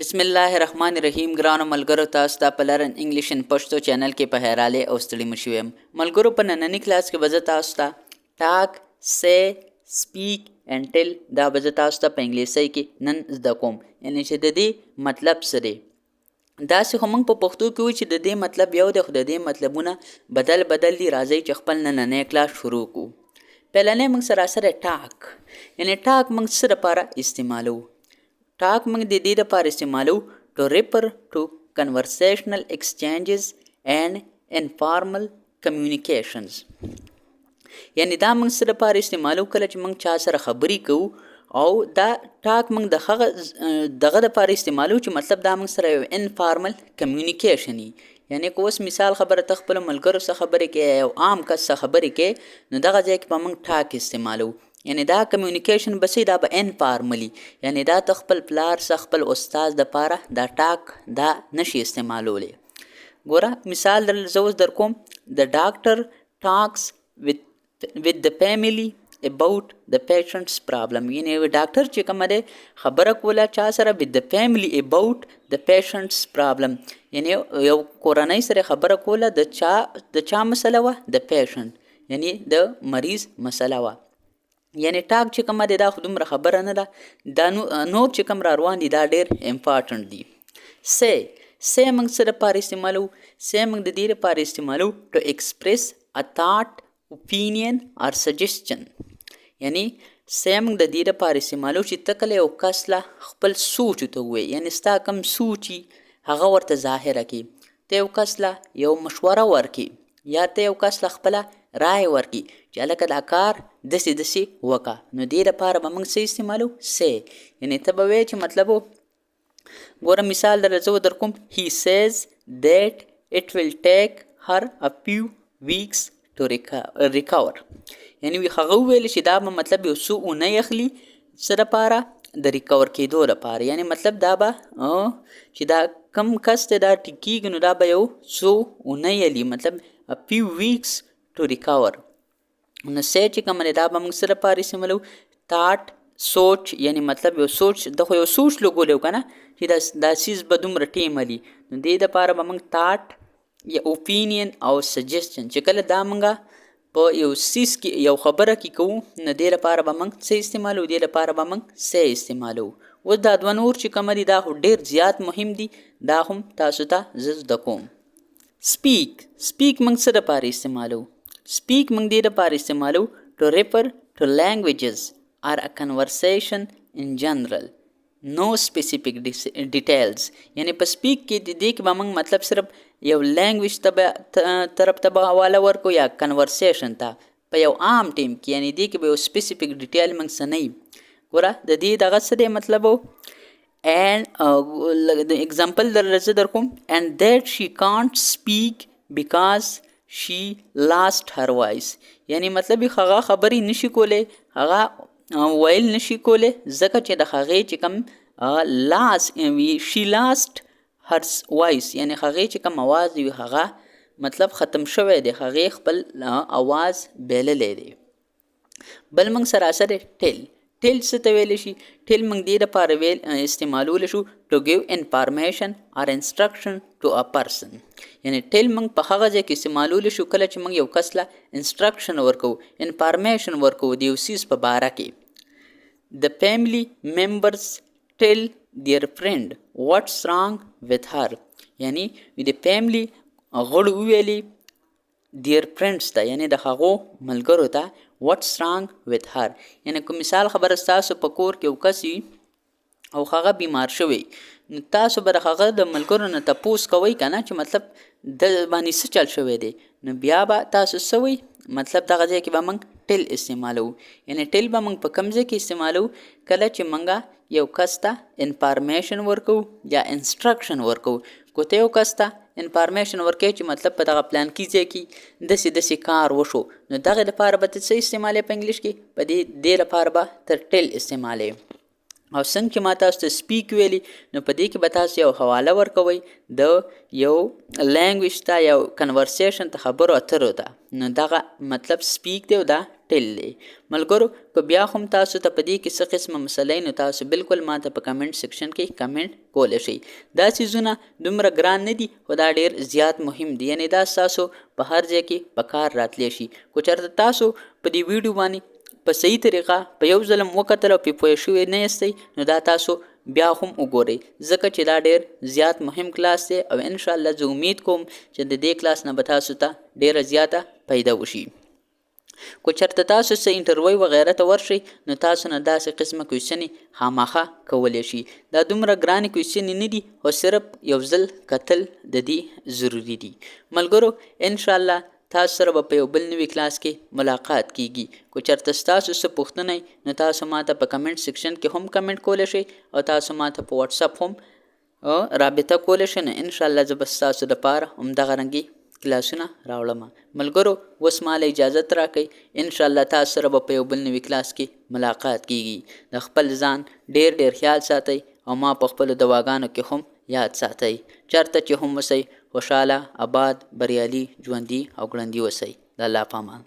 बिस्मिल्लाहिर्रहमानिर्रहीम ګرانو ملګرو تاسو ته په لرن انګلیش ان پښتو چینل کې په هراله او ستړي مشو يم ملګرو په نننی کلاس کې به تاسو ته ټاک سه سپیک اینڈ ټیل دا به تاسو ته په انګلیسي کې نن زده کوم یعنی چې د دې مطلب څه دی دا چې هم په پښتو کې و چې د دې مطلب یو د خدای دې مطلبونه بدل دي راځي چې خپل نننی کلاس شروع کو پهلنې موږ سره ټاک یعنی ټاک موږ سره لپاره استعمالو ټاک موږ د دې لپاره استعمالو to refer to conversational exchanges and informal communications یعنی دا موږ سره لپاره استعمالو کله چې موږ چا سره خبرې کوو او دا ټاک موږ دغه لپاره استعمالو چې مطلب دا موږ سره یو انفارمل کمیونیکیشن یعنی که اوس مثال خبره ته خپل ملګرو سره خبرې کې او عام کس سره خبرې کې نو دغه ځای کې به موږ ټاک استعمالو یعنی دا کمیونیکیشن بسې دا به انفارملی یعنی دا ته خپل پلار سره خپل استاد دپاره دا ټاک دا نشي استعمالولی ګوره مثال زه اوس در کوم د ډاکټر ټاکس with the family about the patient's problem یعنی ډاکټر چې کومه دی خبره کوله چا سره with the family about the patient's problem یعنی یو کورنۍ سره خبره کوله د چا مسله وه د پیشنټ یعنی د مریض مسله وه یعنی ټاک چې کومه دی دا خو دومره خبره نه ده دا نور چې کوم را روان دي دا ډېر امپارټنټ دي سه موږ څه دپاره استعمالو سه موږ د دې لپاره استعمالو to express a thought opinion or suggestion یعنی سه موږ د دې لپاره استعمالو چې ته کله یو کس له خپل سوچ ته ووایې یعنی ستا کوم سوچ هغه ورته ظاهره کړي ته یو کس له یو مشوره ورکړي یا ته یو کس له خپله رای ورکړي چې هلکه دا کار داسې وکړه نو دې لپاره به موږ څه استعمالو سه یعنی ته به وایې چې مطلب ګوره مثال زه در کوم he says that it will take her a few weeks to recover یعنی هغه وویل چې دا به مطلب یو څو اونۍ اخلي څه لپاره د ریکور کېدو لپاره یعنی مطلب دا به چې دا کم کس ته دا ټیک کېږي نو دا به یو څو اونۍ علي مطلب a few weeks to recover نو سه چې کومه دا به موږ سره لپاره استعمالو تاټ سوچ یعنی مطلب یو سوچ د خو یو سوچ لګولی که نه چې دا څیز به دومره ټیم علي نو دې دپاره به موږ تاټ یا اوپینین او سجیسشن چې کله دا موږ په یو څیز کې یو خبره کې کوو نو دې لپاره به موږ څه استعمالو دې لپاره به موږ سه استعمالو اوس دا دوه نور چې کومه دي دا خو ډېر زیات مهم دي دا هم تاسو ته زه زده کوم سپیک موږ څه دپاره استعمالو سپیک موږ دې دپاره استعمالو to refer to languages or a conversation in general no specific details یعنی په سپیک کې د دې کې به موږ مطلب صرف یو لینګویج طرف ته به حواله ورکو یا کنورسیشن ته په یو عام ټیم کې یعنی دې کې به یو سپیسیفیک ډیټیل موږ څه نه وي ګوره د دې دغه څه دی مطلب and the example در کوم and that she can't speak because she lost her voice یعنی مطلب هغه خبرې نشي کولی هغه ویل نشي کولی ځکه چې د هغې چې کوم she lost her voice یعنی هغې چې کوم اواز وي هغه مطلب ختم شوی دی هغې خپل اواز بیللی دی بل موږ سره ټیل څه ته ویلی شي ټیل موږ دې دپاره استعمالولی شو to give information or instruction to a person یعنی ټیل موږ په هغه ځای کې استعمالولی شو کله چې موږ یو کس له انسټرکشن ورکوو انفارمیشن ورکوو د یو څیز په باره کې the family members tell their friend what's wrong with her یعنی د فیملی غړو وویلي their friends ته یعنی د هغو ملګرو ته what's wrong with her یعنی کوم مثال خبره ستاسو په کور کې یو کس وي او هغه بیمار شوی نو تاسو به د هغه د ملګرو نه تپوس کوئ که نه چې مطلب د باندې څه چل شوی دی نو بیا به تاسو څه وئ مطلب دغه ځای کې به موږ ټیل استعمالو یعنی ټیل به موږ په کوم ځای کې استعمالو کله چې موږ یو کس ته انفارمیشن ورکوو یا انسټرکشن ورکوو که ته یو کس ته انفارمیشن ورکوې چې مطلب په دغه پلان کې ځای کې داسې کار وشو نو دغه لپاره به ته څه استعمالوې په انګلیش کې په دې لپاره به ته ټیل استعمالوې او څنګه چې ما تاسو ته سپیک ویلي نو په دې کې به تاسو یو حواله ورکوئ د یو لینګویج ته یو کنورسیشن ته خبرو اترو ته نو دغه مطلب سپیک دی او دا ټل دی. ملګرو که بیا هم تاسو ته په دې کې څه قسمه مسله نو تاسو بالکل ماته په کمنټ سیکشن کې کمنټ کولی شئ. دا څیزونه دومره ګران نه دي خو دا ډېر زیات مهم دي، یعنې دا ستاسو په هر ځای کې په کار راتلی شي. که چېرته تاسو په دې ویډیو باندې په صحیح طریقه په یو ځل وکتل او پې پوه شوي نه یاستئ نو دا تاسو بیا هم وګورئ، ځکه چې دا ډېر زیات مهم کلاس دی او انشاءالله زه امید کوم چې د دې کلاس نه به تاسو ته ډېره زیاته پیدا وشي. که چېرته تاسو څه انټرویو وغیره ته ورشئ نو تاسو نه داسې قسمه کوېسچنې خامخا کولی شي. دا دومره ګرانې کوېسچنې نه دي خو صرف یو ځل کتل د دې ضروري دي. ملګرو انشاءالله تاسو سره به په یو بل نوي کلاس کې ملاقات کیږي. که چېرته ستاسو څه پوښتنه نو تاسو ماته په کمنټ سیکشن کې هم کمنټ کولی شئ او تاسو ماته په واتساپ هم رابطه کولی شئ. نو انشاءالله زه به ستاسو دپاره همدغه رنګې کلاسونه راوړم. ملګرو اوس ماله اجازت راکئ، انشاءالله تاسو سره به په یو بل نوي کلاس کې ملاقات کیږي. د خپل ځان ډېر ډېر خیال ساتئ او ما په خپلو دواګانو کې هم یاد ساتئ. چېرته چې هم اوسئ خوشحاله، آباد، بریالي، ژوندي او ګړندي اوسئ. د الله په امان.